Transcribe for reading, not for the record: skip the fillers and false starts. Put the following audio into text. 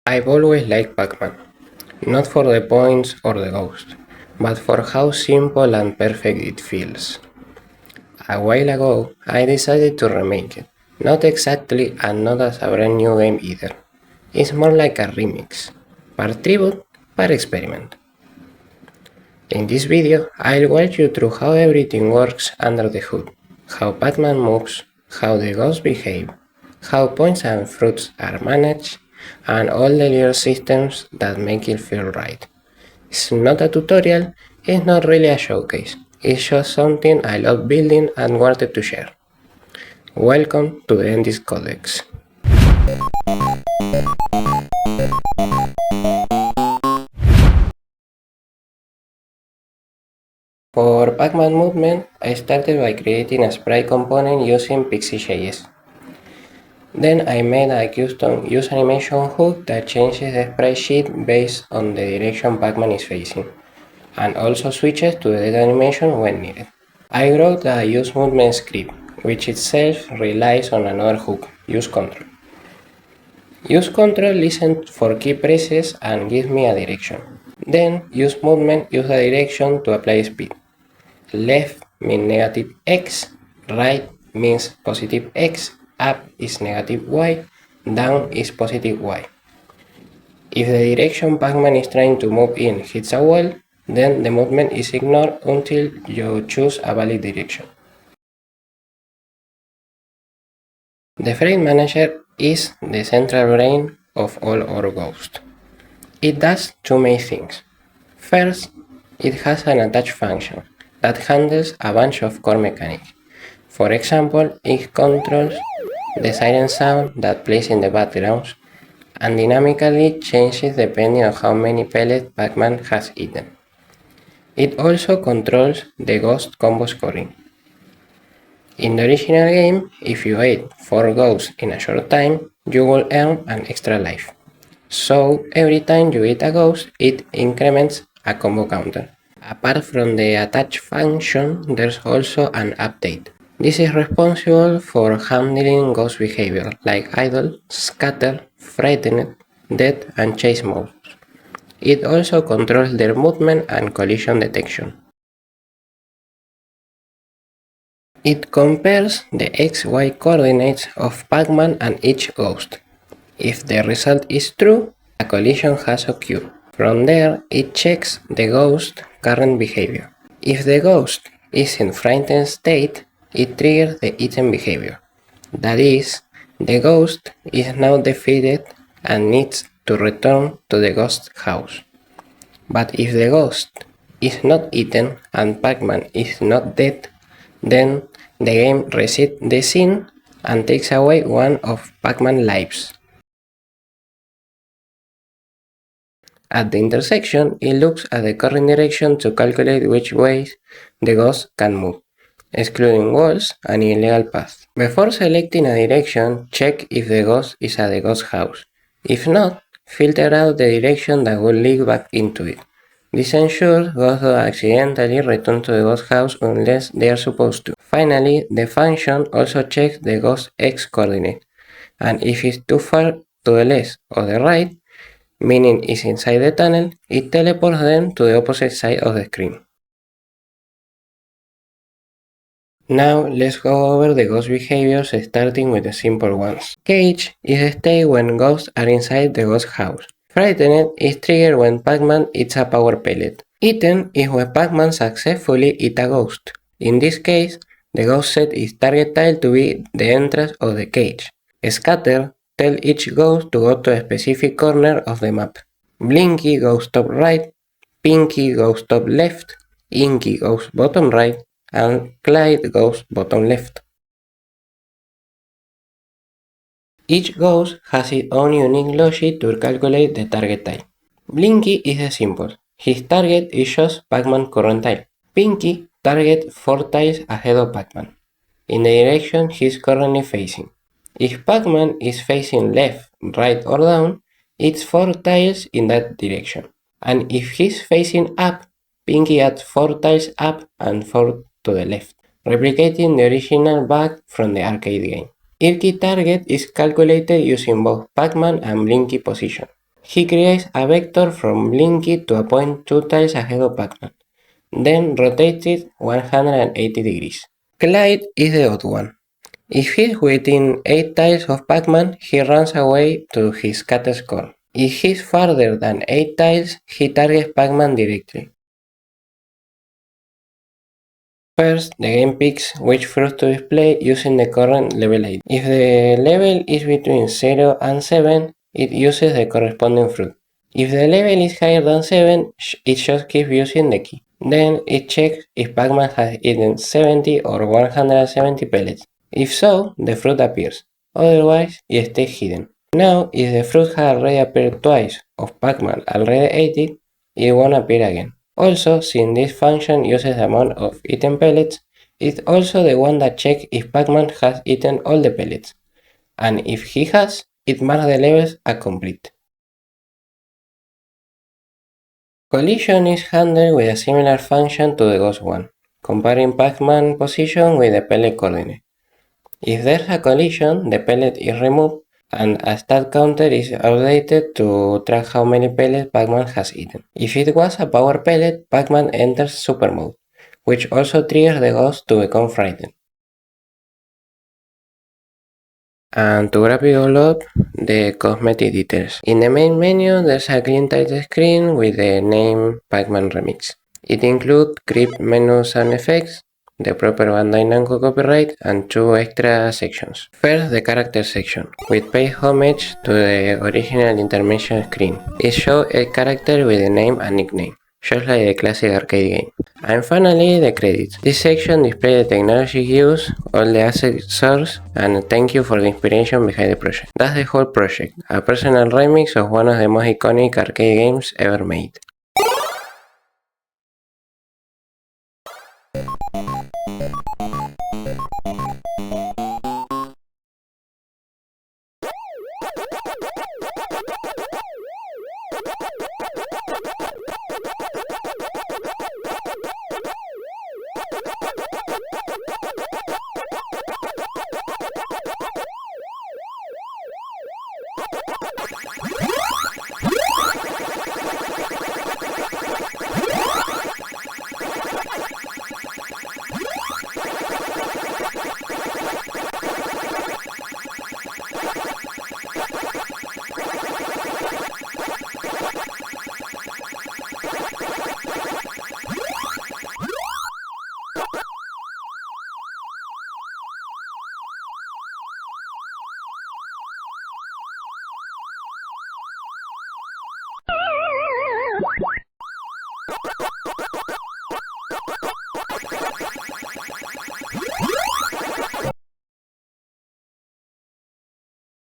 I've always liked Pac-Man, not for the points or the ghost, but for how simple and perfect it feels. A while ago, I decided to remake it, not exactly and not as a brand new game either. It's more like a remix, part tribute, part experiment. In this video, I'll walk you through how everything works under the hood, how Pac-Man moves, how the ghosts behave, how points and fruits are managed, and all the little systems that make it feel right. It's not a tutorial, it's not really a showcase, it's just something I love building and wanted to share. Welcome to the Endy's Codex. For Pac-Man movement, I started by creating a sprite component using PixiJS. Then I made a custom useAnimation hook that changes the sprite sheet based on the direction Pac-Man is facing, and also switches to the dead animation when needed. I wrote a useMovement script, which itself relies on another hook, useControl. UseControl listens for key presses and gives me a direction. Then useMovement uses a direction to apply speed. Left means negative x, right means positive x, up is negative y, down is positive y. If the direction Pac-Man is trying to move in hits a wall, then the movement is ignored until you choose a valid direction. The frame manager is the central brain of all our ghosts. It does two main things. First, it has an attach function that handles a bunch of core mechanics. For example, it controls the siren sound that plays in the background and dynamically changes depending on how many pellets Pac-Man has eaten. It also controls the ghost combo scoring. In the original game, if you ate 4 ghosts in a short time, you will earn an extra life. So every time you eat a ghost, it increments a combo counter. Apart from the attach function, there's also an update. This is responsible for handling ghost behavior like idle, scatter, frightened, dead, and chase modes. It also controls their movement and collision detection. It compares the XY coordinates of Pac-Man and each ghost. If the result is true, a collision has occurred. From there, it checks the ghost's current behavior. If the ghost is in frightened state, it triggers the eaten behavior. That is, the ghost is now defeated and needs to return to the ghost house. But if the ghost is not eaten and Pac-Man is not dead, then the game resets the scene and takes away one of Pac-Man's lives. At the intersection, it looks at the current direction to calculate which ways the ghost can move, excluding walls and illegal paths. Before selecting a direction, check if the ghost is at the ghost house. If not, filter out the direction that will lead back into it. This ensures ghosts don't accidentally return to the ghost house unless they are supposed to. Finally, the function also checks the ghost X coordinate, and if it's too far to the left or the right, meaning it's inside the tunnel, it teleports them to the opposite side of the screen. Now let's go over the ghost behaviors starting with the simple ones. Cage is a state when ghosts are inside the ghost house. Frightened is triggered when Pac-Man eats a power pellet. Eaten is when Pac-Man successfully eats a ghost. In this case, the ghost set is target tile to be the entrance of the cage. Scatter tells each ghost to go to a specific corner of the map. Blinky goes top right, Pinky goes top left, Inky goes bottom right, and Clyde goes bottom left. Each ghost has its own unique logic to calculate the target tile. Blinky is simple. His target is just Pac-Man's current tile. Pinky targets 4 tiles ahead of Pac-Man, in the direction he is currently facing. If Pac-Man is facing left, right, or down, it's 4 tiles in that direction. And if he's facing up, Pinky adds 4 tiles up and 4 to the left, replicating the original bug from the arcade game. Each key target is calculated using both Pac-Man and Blinky position. He creates a vector from Blinky to a point 2 tiles ahead of Pac-Man, then rotates it 180 degrees. Clyde is the odd one. If he's within 8 tiles of Pac-Man, he runs away to his cat score. If he's farther than 8 tiles, he targets Pac-Man directly. First, the game picks which fruit to display using the current level ID. If the level is between 0 and 7, it uses the corresponding fruit. If the level is higher than 7, it just keeps using the key. Then it checks if Pac-Man has eaten 70 or 170 pellets. If so, the fruit appears. Otherwise, it stays hidden. Now, if the fruit has already appeared twice or Pac-Man already ate it, it won't appear again. Also, since this function uses the amount of eaten pellets, it's also the one that checks if Pac-Man has eaten all the pellets. And if he has, it marks the levels as complete. Collision is handled with a similar function to the ghost one, comparing Pac-Man position with the pellet coordinate. If there's a collision, the pellet is removed and a stat counter is updated to track how many pellets Pac-Man has eaten. If it was a power pellet, Pac-Man enters super mode, which also triggers the ghost to become frightened. And to wrap it all up, the cosmetic details. In the main menu, there's a clean title screen with the name Pac-Man Remix. It includes crypt menus and effects, the proper Bandai Namco copyright, and 2 extra sections. First, the character section, which pays homage to the original intermission screen. It shows a character with a name and nickname, just like the classic arcade game. And finally, the credits. This section displays the technology used, all the asset source, and thank you for the inspiration behind the project. That's the whole project, a personal remix of one of the most iconic arcade games ever made.